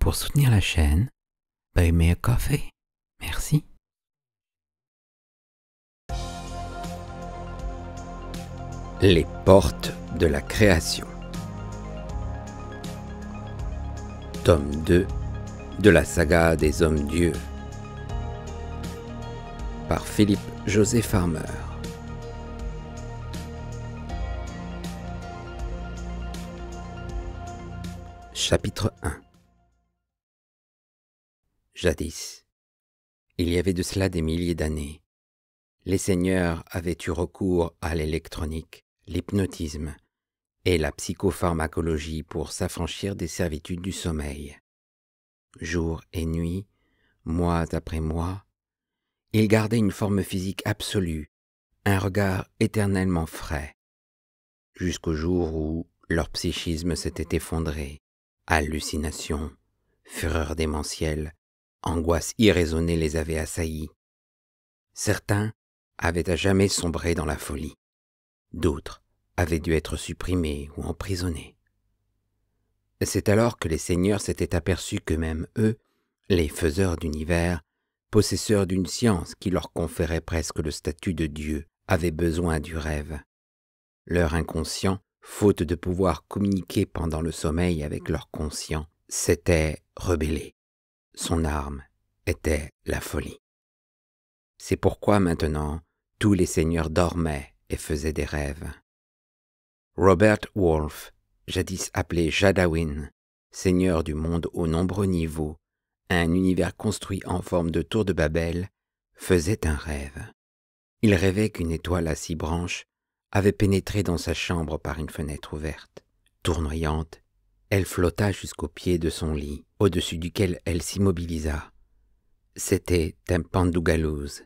Pour soutenir la chaîne, buy me a coffee. Merci. Les portes de la création. Tome 2 de la saga des Hommes-Dieux par Philippe José Farmer. Chapitre 1. Jadis, il y avait de cela des milliers d'années, les seigneurs avaient eu recours à l'électronique, l'hypnotisme et la psychopharmacologie pour s'affranchir des servitudes du sommeil. Jour et nuit, mois après mois, ils gardaient une forme physique absolue, un regard éternellement frais, jusqu'au jour où leur psychisme s'était effondré. Hallucinations, fureur démentielle, angoisse irraisonnée les avaient assaillis. Certains avaient à jamais sombré dans la folie, d'autres avaient dû être supprimés ou emprisonnés. C'est alors que les seigneurs s'étaient aperçus que même eux, les faiseurs d'univers, possesseurs d'une science qui leur conférait presque le statut de Dieu, avaient besoin du rêve. Leur inconscient, faute de pouvoir communiquer pendant le sommeil avec leur conscient, s'était rebellé. Son arme était la folie. C'est pourquoi maintenant, tous les seigneurs dormaient et faisaient des rêves. Robert Wolfe, jadis appelé Jadawin, seigneur du monde aux nombreux niveaux, un univers construit en forme de tour de Babel, faisait un rêve. Il rêvait qu'une étoile à 6 branches avait pénétré dans sa chambre par une fenêtre ouverte. Tournoyante, elle flotta jusqu'au pied de son lit, au-dessus duquel elle s'immobilisa. C'était un Pandougalous,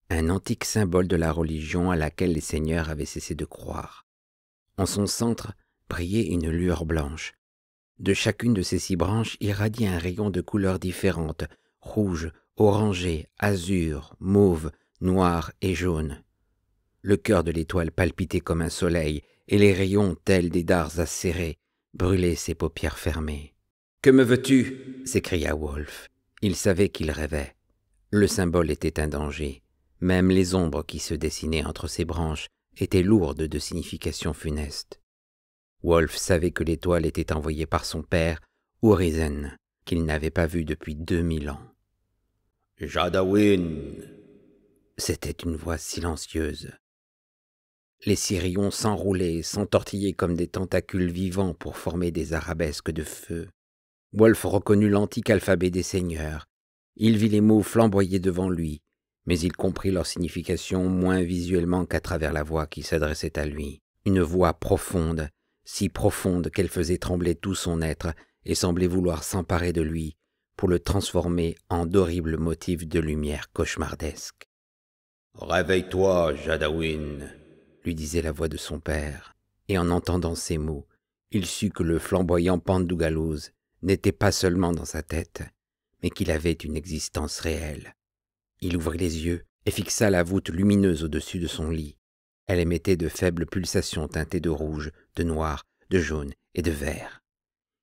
un antique symbole de la religion à laquelle les seigneurs avaient cessé de croire. En son centre brillait une lueur blanche. De chacune de ces 6 branches irradiait un rayon de couleurs différentes, rouge, orangé, azur, mauve, noir et jaune. Le cœur de l'étoile palpitait comme un soleil, et les rayons, tels des dards acérés, brûlaient ses paupières fermées. « Que me veux-tu » s'écria Wolfe. Il savait qu'il rêvait. Le symbole était un danger. Même les ombres qui se dessinaient entre ses branches étaient lourdes de significations funestes. Wolfe savait que l'étoile était envoyée par son père, Urizen, qu'il n'avait pas vu depuis 2000 ans. « Jadawin » c'était une voix silencieuse. Les 6 rayons s'enroulaient, s'entortillaient comme des tentacules vivants pour former des arabesques de feu. Wolfe reconnut l'antique alphabet des seigneurs. Il vit les mots flamboyer devant lui, mais il comprit leur signification moins visuellement qu'à travers la voix qui s'adressait à lui. Une voix profonde, si profonde qu'elle faisait trembler tout son être et semblait vouloir s'emparer de lui pour le transformer en d'horribles motifs de lumière cauchemardesque. « Réveille-toi, Jadawin !» lui disait la voix de son père, et en entendant ces mots, il sut que le flamboyant Pandougalous n'était pas seulement dans sa tête, mais qu'il avait une existence réelle. Il ouvrit les yeux et fixa la voûte lumineuse au-dessus de son lit. Elle émettait de faibles pulsations teintées de rouge, de noir, de jaune et de vert.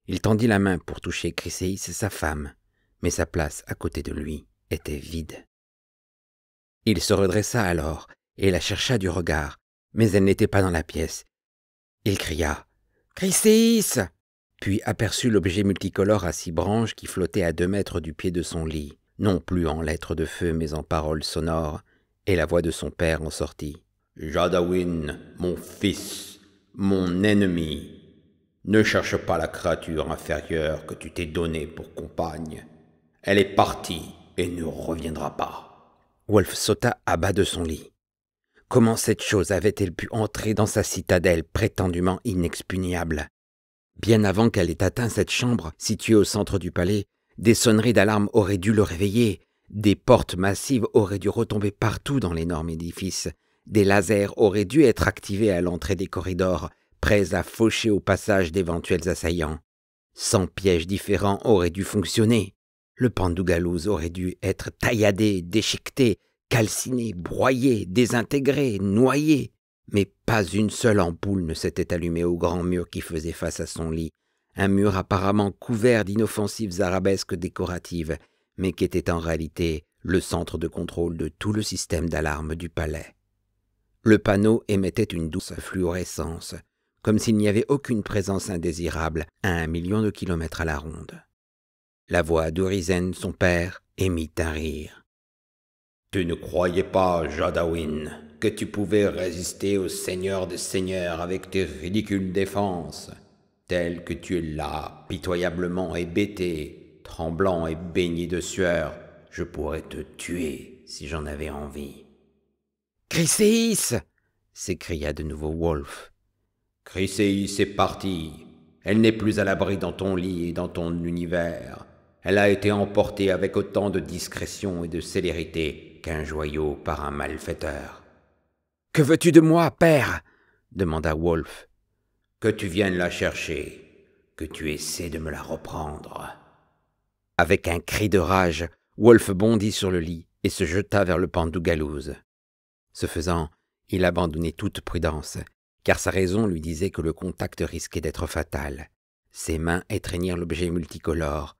Il tendit la main pour toucher Chryséis, sa femme, mais sa place à côté de lui était vide. Il se redressa alors et la chercha du regard, mais elle n'était pas dans la pièce. Il cria « Chryséis !» puis aperçut l'objet multicolore à 6 branches qui flottait à 2 mètres du pied de son lit, non plus en lettres de feu mais en paroles sonores, et la voix de son père en sortit. « Jadawin, mon fils, mon ennemi, ne cherche pas la créature inférieure que tu t'es donnée pour compagne. Elle est partie et ne reviendra pas. » Wolfe sauta à bas de son lit. Comment cette chose avait-elle pu entrer dans sa citadelle prétendument inexpugnable? Bien avant qu'elle ait atteint cette chambre, située au centre du palais, des sonneries d'alarme auraient dû le réveiller, des portes massives auraient dû retomber partout dans l'énorme édifice, des lasers auraient dû être activés à l'entrée des corridors, prêts à faucher au passage d'éventuels assaillants. 100 pièges différents auraient dû fonctionner. Le Pandougalous aurait dû être tailladé, déchiqueté, calciné, broyé, désintégré, noyé. Mais pas une seule ampoule ne s'était allumée au grand mur qui faisait face à son lit, un mur apparemment couvert d'inoffensives arabesques décoratives, mais qui était en réalité le centre de contrôle de tout le système d'alarme du palais. Le panneau émettait une douce fluorescence, comme s'il n'y avait aucune présence indésirable à 1 million de kilomètres à la ronde. La voix d'Urizen, son père, émit un rire. « Tu ne croyais pas, Jadawin, que tu pouvais résister au Seigneur des Seigneurs avec tes ridicules défenses, tel que tu es là, pitoyablement hébété, tremblant et baigné de sueur. Je pourrais te tuer si j'en avais envie. »« Chryséis !» s'écria de nouveau Wolf. « Chryséis est partie. Elle n'est plus à l'abri dans ton lit et dans ton univers. Elle a été emportée avec autant de discrétion et de célérité qu'un joyau par un malfaiteur. »« Que veux-tu de moi, père ?» demanda Wolf. « Que tu viennes la chercher, que tu essaies de me la reprendre. » Avec un cri de rage, Wolf bondit sur le lit et se jeta vers le Pandougalouze. Ce faisant, il abandonnait toute prudence, car sa raison lui disait que le contact risquait d'être fatal. Ses mains étreignirent l'objet multicolore,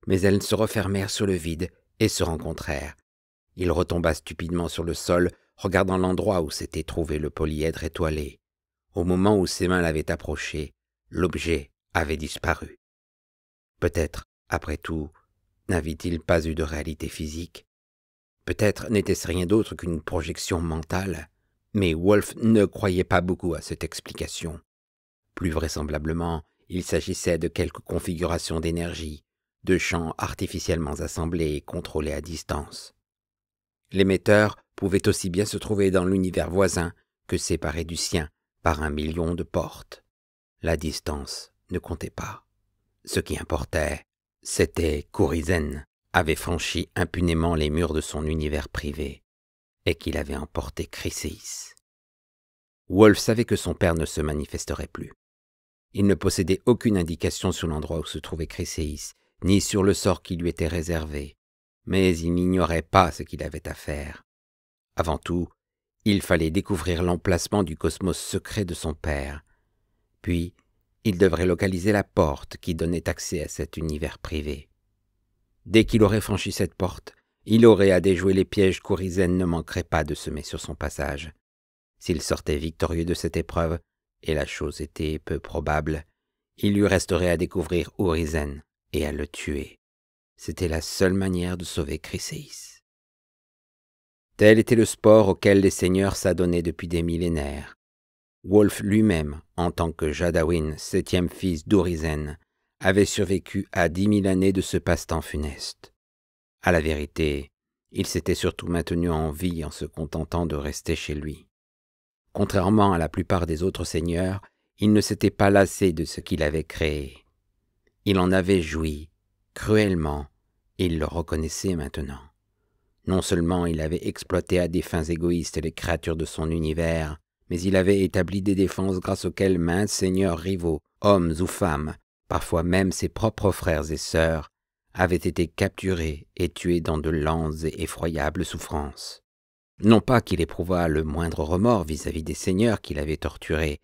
mais elles se refermèrent sur le vide et se rencontrèrent. Il retomba stupidement sur le sol, regardant l'endroit où s'était trouvé le polyèdre étoilé. Au moment où ses mains l'avaient approché, l'objet avait disparu. Peut-être, après tout, n'avait-il pas eu de réalité physique? Peut-être n'était-ce rien d'autre qu'une projection mentale, mais Wolf ne croyait pas beaucoup à cette explication. Plus vraisemblablement, il s'agissait de quelque configuration d'énergie, de champs artificiellement assemblés et contrôlés à distance. L'émetteur pouvait aussi bien se trouver dans l'univers voisin que séparé du sien par 1 million de portes. La distance ne comptait pas. Ce qui importait, c'était qu'Urizen avait franchi impunément les murs de son univers privé et qu'il avait emporté Chryséis. Wolf savait que son père ne se manifesterait plus. Il ne possédait aucune indication sur l'endroit où se trouvait Chryséis, ni sur le sort qui lui était réservé, mais il n'ignorait pas ce qu'il avait à faire. Avant tout, il fallait découvrir l'emplacement du cosmos secret de son père, puis il devrait localiser la porte qui donnait accès à cet univers privé. Dès qu'il aurait franchi cette porte, il aurait à déjouer les pièges qu'Urizen ne manquerait pas de semer sur son passage. S'il sortait victorieux de cette épreuve, et la chose était peu probable, il lui resterait à découvrir Urizen et à le tuer. C'était la seule manière de sauver Chryséis. Tel était le sport auquel les seigneurs s'adonnaient depuis des millénaires. Wolf lui-même, en tant que Jadawin, 7e fils d'Urizen, avait survécu à 10 000 années de ce passe-temps funeste. À la vérité, il s'était surtout maintenu en vie en se contentant de rester chez lui. Contrairement à la plupart des autres seigneurs, il ne s'était pas lassé de ce qu'il avait créé. Il en avait joui, cruellement, et il le reconnaissait maintenant. Non seulement il avait exploité à des fins égoïstes les créatures de son univers, mais il avait établi des défenses grâce auxquelles maints seigneurs rivaux, hommes ou femmes, parfois même ses propres frères et sœurs, avaient été capturés et tués dans de lentes et effroyables souffrances. Non pas qu'il éprouvât le moindre remords vis-à-vis des seigneurs qu'il avait torturés,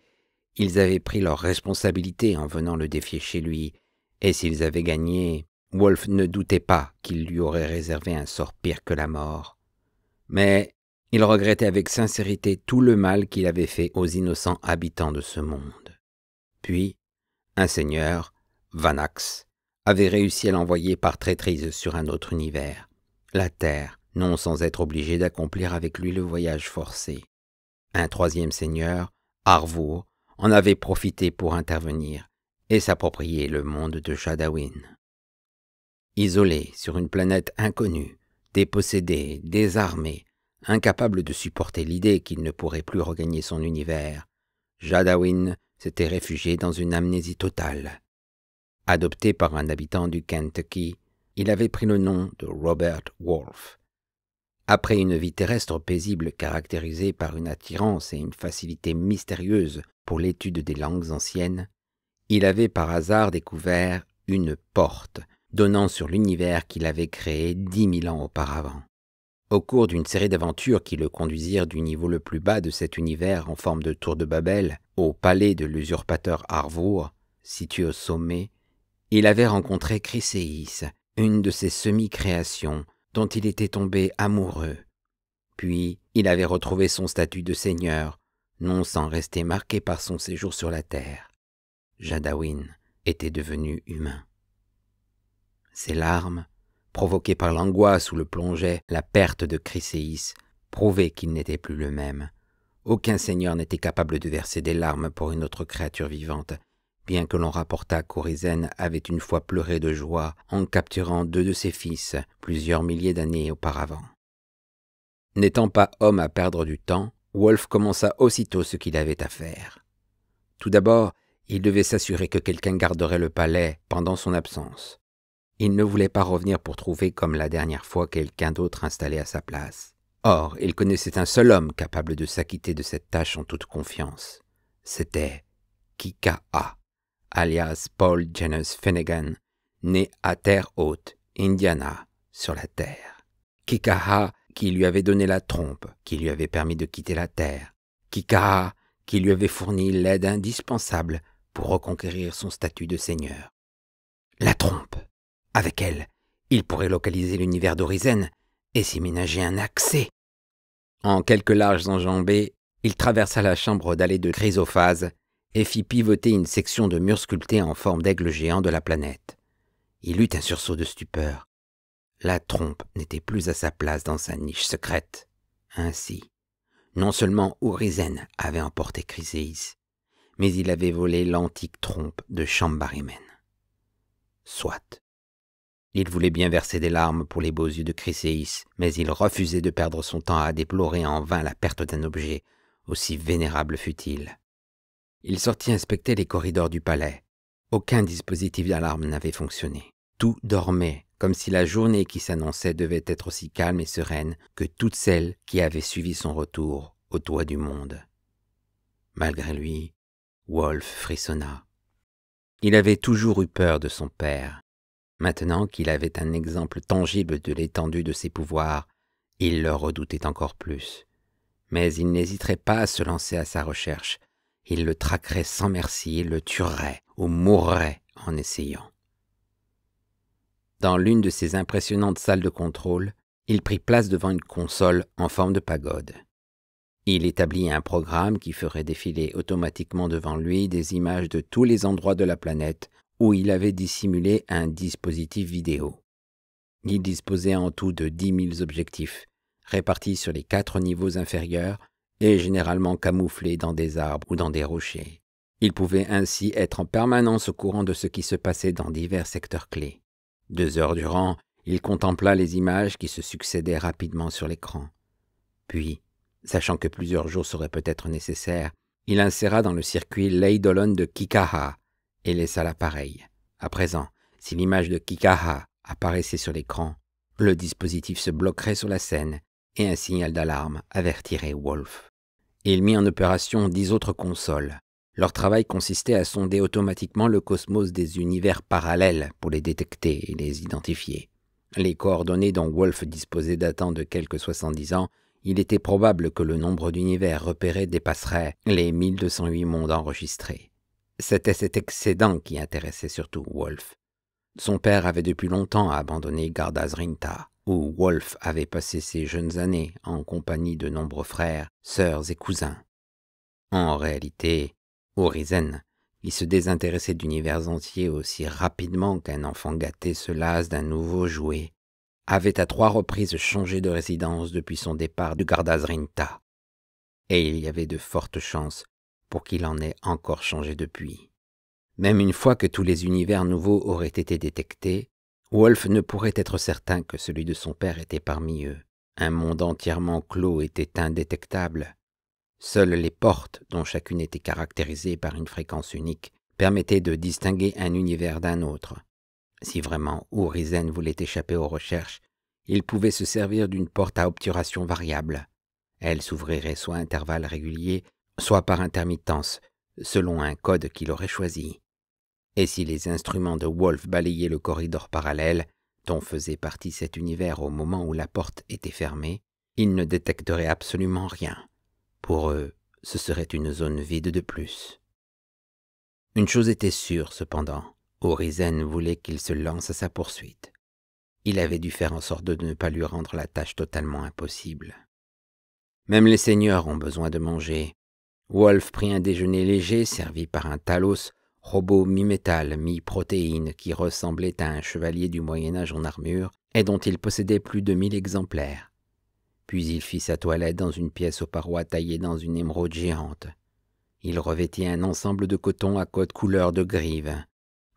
ils avaient pris leurs responsabilités en venant le défier chez lui, et s'ils avaient gagné, Wolf ne doutait pas qu'il lui aurait réservé un sort pire que la mort. Mais il regrettait avec sincérité tout le mal qu'il avait fait aux innocents habitants de ce monde. Puis, un seigneur, Vanax, avait réussi à l'envoyer par traîtrise sur un autre univers, la Terre, non sans être obligé d'accomplir avec lui le voyage forcé. Un 3e seigneur, Arvour, en avait profité pour intervenir et s'approprier le monde de Jadawin. Isolé sur une planète inconnue, dépossédé, désarmé, incapable de supporter l'idée qu'il ne pourrait plus regagner son univers, Jadawin s'était réfugié dans une amnésie totale. Adopté par un habitant du Kentucky, il avait pris le nom de Robert Wolf. Après une vie terrestre paisible caractérisée par une attirance et une facilité mystérieuse pour l'étude des langues anciennes, il avait par hasard découvert une porte donnant sur l'univers qu'il avait créé 10 000 ans auparavant. Au cours d'une série d'aventures qui le conduisirent du niveau le plus bas de cet univers en forme de tour de Babel au palais de l'usurpateur Arvour, situé au sommet, Il avait rencontré Chryséis, une de ses semi-créations, dont il était tombé amoureux. Puis, il avait retrouvé son statut de seigneur, non sans rester marqué par son séjour sur la terre. Jadawin était devenu humain. Ses larmes, provoquées par l'angoisse où le plongeait la perte de Chryséis, prouvaient qu'il n'était plus le même. Aucun seigneur n'était capable de verser des larmes pour une autre créature vivante, bien que l'on rapportât qu'Orizen avait une fois pleuré de joie en capturant 2 de ses fils plusieurs milliers d'années auparavant. N'étant pas homme à perdre du temps, Wolf commença aussitôt ce qu'il avait à faire. Tout d'abord, il devait s'assurer que quelqu'un garderait le palais pendant son absence. Il ne voulait pas revenir pour trouver comme la dernière fois quelqu'un d'autre installé à sa place. Or, il connaissait un seul homme capable de s'acquitter de cette tâche en toute confiance. C'était Kikaha, alias Paul Janus Finnegan, né à Terre Haute, Indiana, sur la Terre. Kikaha qui lui avait donné la trompe, qui lui avait permis de quitter la Terre. Kikaha qui lui avait fourni l'aide indispensable pour reconquérir son statut de seigneur. La trompe. Avec elle, il pourrait localiser l'univers d'Orizen et s'y ménager un accès. En quelques larges enjambées, il traversa la chambre d'allée de chrysophase et fit pivoter une section de mur sculpté en forme d'aigle géant de la planète. Il eut un sursaut de stupeur. La trompe n'était plus à sa place dans sa niche secrète. Ainsi, non seulement Urizen avait emporté Chryséis, mais il avait volé l'antique trompe de Shambarimen. Soit. Il voulait bien verser des larmes pour les beaux yeux de Chryséis, mais il refusait de perdre son temps à déplorer en vain la perte d'un objet, aussi vénérable fût-il. Il sortit inspecter les corridors du palais. Aucun dispositif d'alarme n'avait fonctionné. Tout dormait, comme si la journée qui s'annonçait devait être aussi calme et sereine que toutes celles qui avaient suivi son retour au toit du monde. Malgré lui, Wolf frissonna. Il avait toujours eu peur de son père. Maintenant qu'il avait un exemple tangible de l'étendue de ses pouvoirs, il le redoutait encore plus. Mais il n'hésiterait pas à se lancer à sa recherche. Il le traquerait sans merci, le tuerait ou mourrait en essayant. Dans l'une de ces impressionnantes salles de contrôle, il prit place devant une console en forme de pagode. Il établit un programme qui ferait défiler automatiquement devant lui des images de tous les endroits de la planète où il avait dissimulé un dispositif vidéo. Il disposait en tout de 10 000 objectifs, répartis sur les 4 niveaux inférieurs et généralement camouflés dans des arbres ou dans des rochers. Il pouvait ainsi être en permanence au courant de ce qui se passait dans divers secteurs clés. 2 heures durant, il contempla les images qui se succédaient rapidement sur l'écran. Puis, sachant que plusieurs jours seraient peut-être nécessaires, il inséra dans le circuit l'eidolon de Kikaha et laissa l'appareil. À présent, si l'image de Kikaha apparaissait sur l'écran, le dispositif se bloquerait sur la scène et un signal d'alarme avertirait Wolf. Il mit en opération 10 autres consoles. Leur travail consistait à sonder automatiquement le cosmos des univers parallèles pour les détecter et les identifier. Les coordonnées dont Wolf disposait datant de quelques 70 ans, il était probable que le nombre d'univers repérés dépasserait les 1208 mondes enregistrés. C'était cet excédent qui intéressait surtout Wolf. Son père avait depuis longtemps abandonné Gardasrinta, où Wolf avait passé ses jeunes années en compagnie de nombreux frères, sœurs et cousins. En réalité, Urizen, qui se désintéressait d'univers entiers aussi rapidement qu'un enfant gâté se lasse d'un nouveau jouet, avait à 3 reprises changé de résidence depuis son départ de Gardasrinta. Et il y avait de fortes chances pour qu'il en ait encore changé depuis. Même une fois que tous les univers nouveaux auraient été détectés, Wolf ne pourrait être certain que celui de son père était parmi eux. Un monde entièrement clos était indétectable. Seules les portes, dont chacune était caractérisée par une fréquence unique, permettaient de distinguer un univers d'un autre. Si vraiment Urizen voulait échapper aux recherches, il pouvait se servir d'une porte à obturation variable. Elle s'ouvrirait soit à intervalles réguliers, soit par intermittence, selon un code qu'il aurait choisi. Et si les instruments de Wolf balayaient le corridor parallèle, dont faisait partie cet univers au moment où la porte était fermée, ils ne détecteraient absolument rien. Pour eux, ce serait une zone vide de plus. Une chose était sûre, cependant, Urizen voulait qu'il se lance à sa poursuite. Il avait dû faire en sorte de ne pas lui rendre la tâche totalement impossible. Même les seigneurs ont besoin de manger. Wolf prit un déjeuner léger servi par un Talos, robot mi-métal, mi-protéine qui ressemblait à un chevalier du Moyen-Âge en armure et dont il possédait plus de 1000 exemplaires. Puis il fit sa toilette dans une pièce aux parois taillées dans une émeraude géante. Il revêtit un ensemble de coton à côte couleur de grive,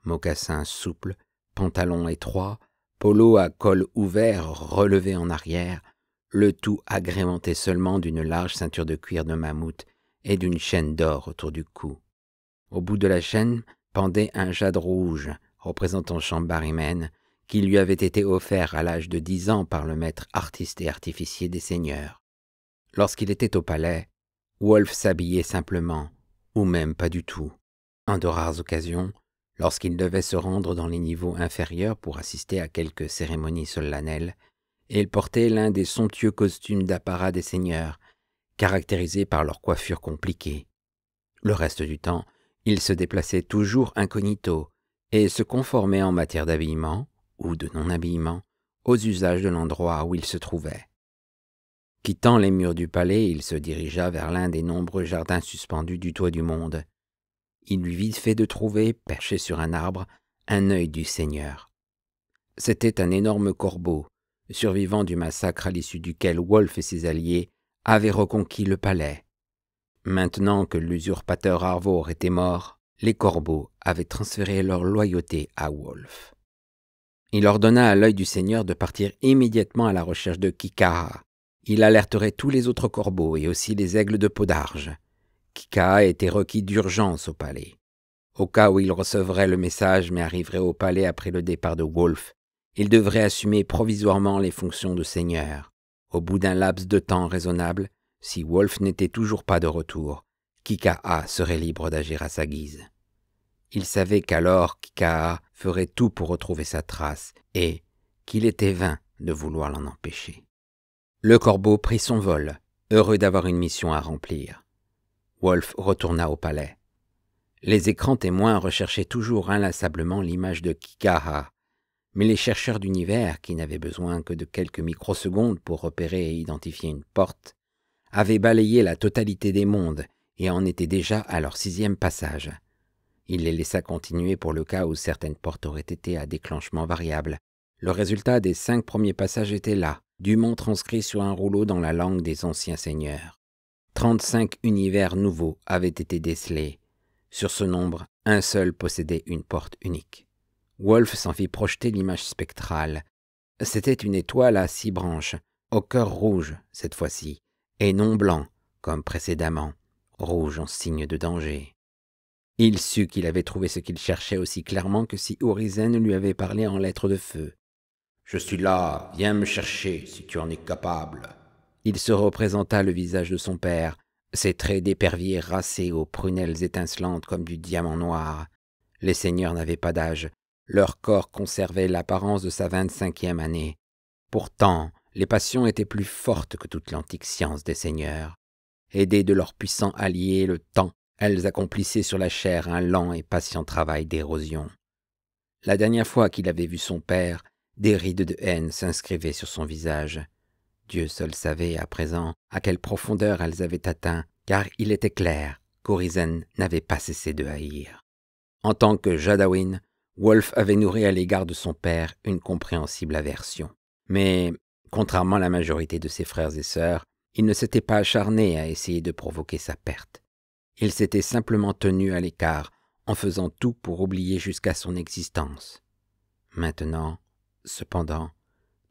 mocassins souples, pantalons étroits, polo à col ouvert relevé en arrière, le tout agrémenté seulement d'une large ceinture de cuir de mammouth et d'une chaîne d'or autour du cou. Au bout de la chaîne pendait un jade rouge représentant Shambarimene qui lui avait été offert à l'âge de 10 ans par le maître artiste et artificier des seigneurs. Lorsqu'il était au palais, Wolf s'habillait simplement, ou même pas du tout. En de rares occasions, lorsqu'il devait se rendre dans les niveaux inférieurs pour assister à quelques cérémonies solennelles, il portait l'un des somptueux costumes d'apparat des seigneurs, caractérisés par leur coiffure compliquée. Le reste du temps, il se déplaçait toujours incognito et se conformait en matière d'habillement, ou de non-habillement, aux usages de l'endroit où il se trouvait. Quittant les murs du palais, il se dirigea vers l'un des nombreux jardins suspendus du toit du monde. Il lui vit fait de trouver, perché sur un arbre, un œil du Seigneur. C'était un énorme corbeau, survivant du massacre à l'issue duquel Wolf et ses alliés avaient reconquis le palais. Maintenant que l'usurpateur Arvor était mort, les corbeaux avaient transféré leur loyauté à Wolf. Il ordonna à l'œil du Seigneur de partir immédiatement à la recherche de Kikaha. Il alerterait tous les autres corbeaux et aussi les aigles de peau d'arge. Kikaha était requis d'urgence au palais. Au cas où il recevrait le message mais arriverait au palais après le départ de Wolf, il devrait assumer provisoirement les fonctions de seigneur. Au bout d'un laps de temps raisonnable, si Wolf n'était toujours pas de retour, Kikaha serait libre d'agir à sa guise. Il savait qu'alors Kikaha ferait tout pour retrouver sa trace et qu'il était vain de vouloir l'en empêcher. Le corbeau prit son vol, heureux d'avoir une mission à remplir. Wolf retourna au palais. Les écrans témoins recherchaient toujours inlassablement l'image de Kikaha, mais les chercheurs d'univers, qui n'avaient besoin que de quelques microsecondes pour repérer et identifier une porte, avaient balayé la totalité des mondes et en étaient déjà à leur 6e passage. Il les laissa continuer pour le cas où certaines portes auraient été à déclenchement variable. Le résultat des 5 premiers passages était là, dûment transcrit sur un rouleau dans la langue des anciens seigneurs. 35 univers nouveaux avaient été décelés. Sur ce nombre, un seul possédait une porte unique. Wolf s'en fit projeter l'image spectrale. C'était une étoile à 6 branches, au cœur rouge cette fois-ci, et non blanc, comme précédemment, rouge en signe de danger. Il sut qu'il avait trouvé ce qu'il cherchait aussi clairement que si Urizen lui avait parlé en lettres de feu. « Je suis là, viens me chercher si tu en es capable. » Il se représenta le visage de son père, ses traits d'épervier racés aux prunelles étincelantes comme du diamant noir. Les seigneurs n'avaient pas d'âge, leur corps conservait l'apparence de sa 25e année. Pourtant, les passions étaient plus fortes que toute l'antique science des seigneurs. Aidées de leur puissant allié, le temps, elles accomplissaient sur la chair un lent et patient travail d'érosion. La dernière fois qu'il avait vu son père, des rides de haine s'inscrivaient sur son visage. Dieu seul savait à présent à quelle profondeur elles avaient atteint, car il était clair qu'Urizen n'avait pas cessé de haïr. En tant que Jadawin, Wolf avait nourri à l'égard de son père une compréhensible aversion. Mais, contrairement à la majorité de ses frères et sœurs, il ne s'était pas acharné à essayer de provoquer sa perte. Il s'était simplement tenu à l'écart, en faisant tout pour oublier jusqu'à son existence. Maintenant, cependant,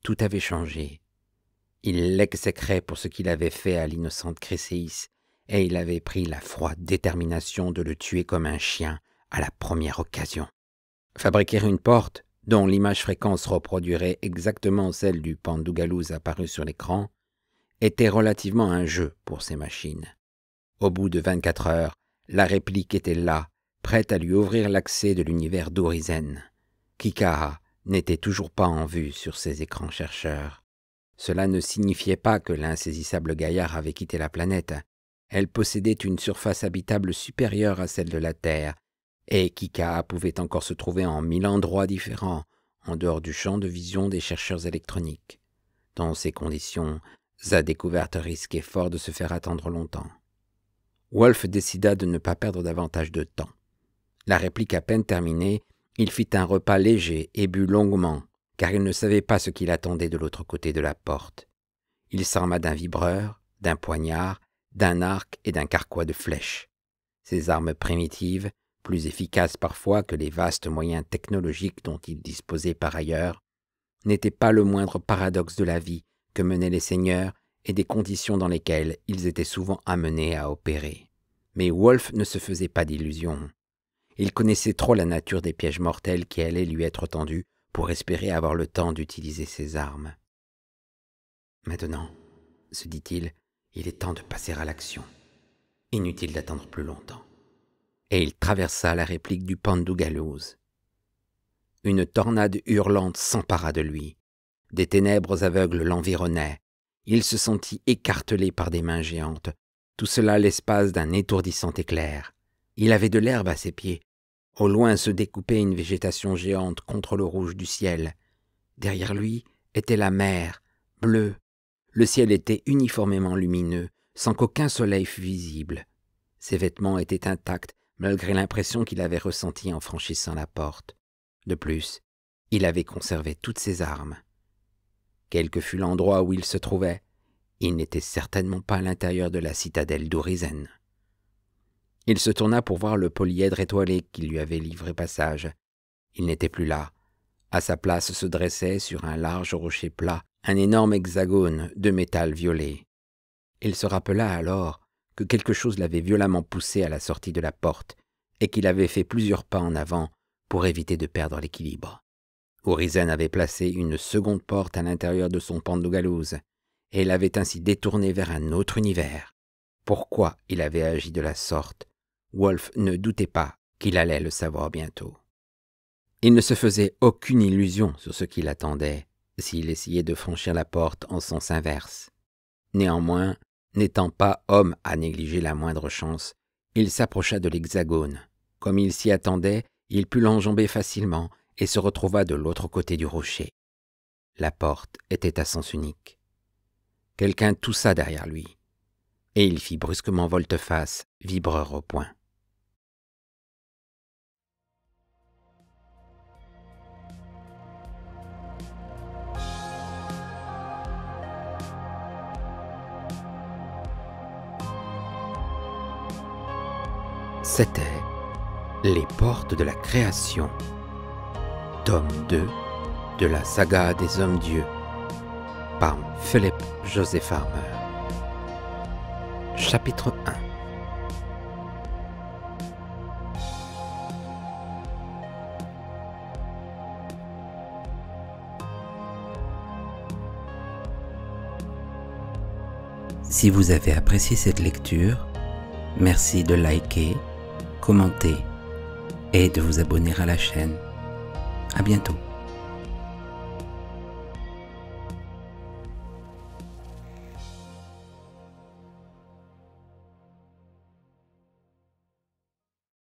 tout avait changé. Il l'exécrait pour ce qu'il avait fait à l'innocente Chryséis, et il avait pris la froide détermination de le tuer comme un chien à la première occasion. Fabriquer une porte, dont l'image fréquence reproduirait exactement celle du Pandougalous apparu sur l'écran, était relativement un jeu pour ces machines. Au bout de 24 heures, la réplique était là, prête à lui ouvrir l'accès de l'univers d'Urizen. Kikaha n'était toujours pas en vue sur ses écrans chercheurs. Cela ne signifiait pas que l'insaisissable gaillard avait quitté la planète. Elle possédait une surface habitable supérieure à celle de la Terre, et Kika pouvait encore se trouver en 1000 endroits différents, en dehors du champ de vision des chercheurs électroniques. Dans ces conditions, sa découverte risquait fort de se faire attendre longtemps. Wolf décida de ne pas perdre davantage de temps. La réplique à peine terminée, il fit un repas léger et but longuement, car il ne savait pas ce qu'il attendait de l'autre côté de la porte. Il s'arma d'un vibreur, d'un poignard, d'un arc et d'un carquois de flèches. Ces armes primitives, plus efficaces parfois que les vastes moyens technologiques dont il disposait par ailleurs, n'étaient pas le moindre paradoxe de la vie que menaient les seigneurs et des conditions dans lesquelles ils étaient souvent amenés à opérer. Mais Wolf ne se faisait pas d'illusions. Il connaissait trop la nature des pièges mortels qui allaient lui être tendus pour espérer avoir le temps d'utiliser ses armes. Maintenant, se dit-il, il est temps de passer à l'action. Inutile d'attendre plus longtemps. Et il traversa la réplique du Pandu Gallows. Une tornade hurlante s'empara de lui. Des ténèbres aveugles l'environnaient. Il se sentit écartelé par des mains géantes, tout cela l'espace d'un étourdissant éclair. Il avait de l'herbe à ses pieds. Au loin se découpait une végétation géante contre le rouge du ciel. Derrière lui était la mer, bleue. Le ciel était uniformément lumineux, sans qu'aucun soleil fût visible. Ses vêtements étaient intacts, malgré l'impression qu'il avait ressentie en franchissant la porte. De plus, il avait conservé toutes ses armes. Quel que fût l'endroit où il se trouvait, il n'était certainement pas à l'intérieur de la citadelle d'Urizen. Il se tourna pour voir le polyèdre étoilé qui lui avait livré passage. Il n'était plus là. À sa place se dressait, sur un large rocher plat, un énorme hexagone de métal violet. Il se rappela alors que quelque chose l'avait violemment poussé à la sortie de la porte et qu'il avait fait plusieurs pas en avant pour éviter de perdre l'équilibre. Urizen avait placé une seconde porte à l'intérieur de son Pandu Gallows et l'avait ainsi détourné vers un autre univers. Pourquoi il avait agi de la sorte? Wolf ne doutait pas qu'il allait le savoir bientôt. Il ne se faisait aucune illusion sur ce qui l'attendait s'il essayait de franchir la porte en sens inverse. Néanmoins, n'étant pas homme à négliger la moindre chance, il s'approcha de l'hexagone. Comme il s'y attendait, il put l'enjamber facilement et se retrouva de l'autre côté du rocher. La porte était à sens unique. Quelqu'un toussa derrière lui, et il fit brusquement volte-face, vibreur au poing. C'était Les Portes de la Création, tome 2 de la saga des Hommes-Dieux, par Philip Joseph Armer. Chapitre 1. Si vous avez apprécié cette lecture, merci de liker, commenter et de vous abonner à la chaîne. À bientôt.